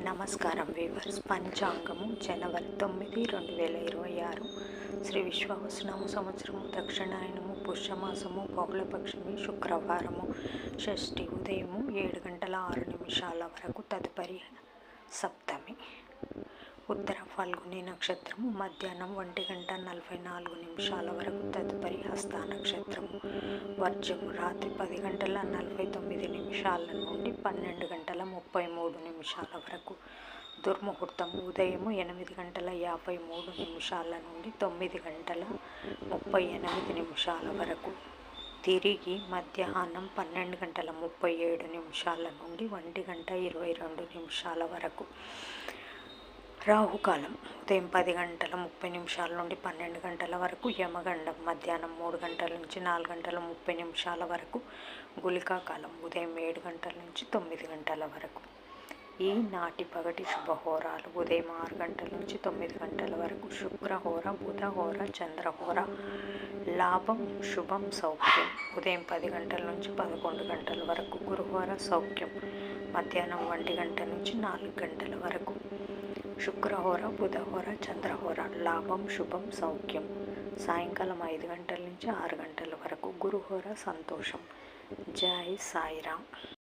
నమస్కారం వీవర్స్. పంచాంగము జనవరి 9, 2026 శ్రీ విశ్వావసునామ సంవత్సరము, దక్షిణాయనము, పుష్యమాసము, బహుళపక్షమి, శుక్రవారము, షష్ఠి. ఉదయము 7 గంటల 6 నిమిషాల వరకు, తదుపరి సప్తమి. ఉత్తర ఫల్గుని నక్షత్రము మధ్యాహ్నం 1 గంట 44 నిమిషాల వరకు, తదుపరి హస్త నక్షత్రము. వర్జము రాత్రి 10 గంటల 49 నిమిషాల నుండి 12 గంటల 33 నిమిషాల వరకు. దుర్ముహూర్తం ఉదయం 8 గంటల 53 నిమిషాల నుండి 9 గంటల 38 నిమిషాల వరకు. తిరిగి మధ్యాహ్నం 12 గంటల 37 నిమిషాల నుండి 1 గంట 22 నిమిషాల వరకు. రాహుకాలం ఉదయం 10 గంటల 30 నిమిషాల నుండి 12 గంటల వరకు. యమగండం మధ్యాహ్నం 3 గంటల నుంచి 4 గంటల 30 నిమిషాల వరకు. గుళికా కాలం ఉదయం 7 గంటల నుంచి 9 గంటల వరకు. ఈనాటి పగటి శుభహోరాలు: ఉదయం 6 గంటల నుంచి 9 గంటల వరకు శుక్రహోర, బుధహోర, చంద్రహోర. లాభం, శుభం, సౌఖ్యం ఉదయం 10 గంటల నుంచి 11 గంటల వరకు. గురుహోర, సౌఖ్యం మధ్యాహ్నం 1 గంట నుంచి 4 గంటల వరకు. శుక్రహోర, బుధహోర, చంద్రహోర. లాభం, శుభం, సౌఖ్యం సాయంకాలం 5 గంటల నుంచి 6 గంటల వరకు. గురుహోర, సంతోషం. జై సాయిరామ్.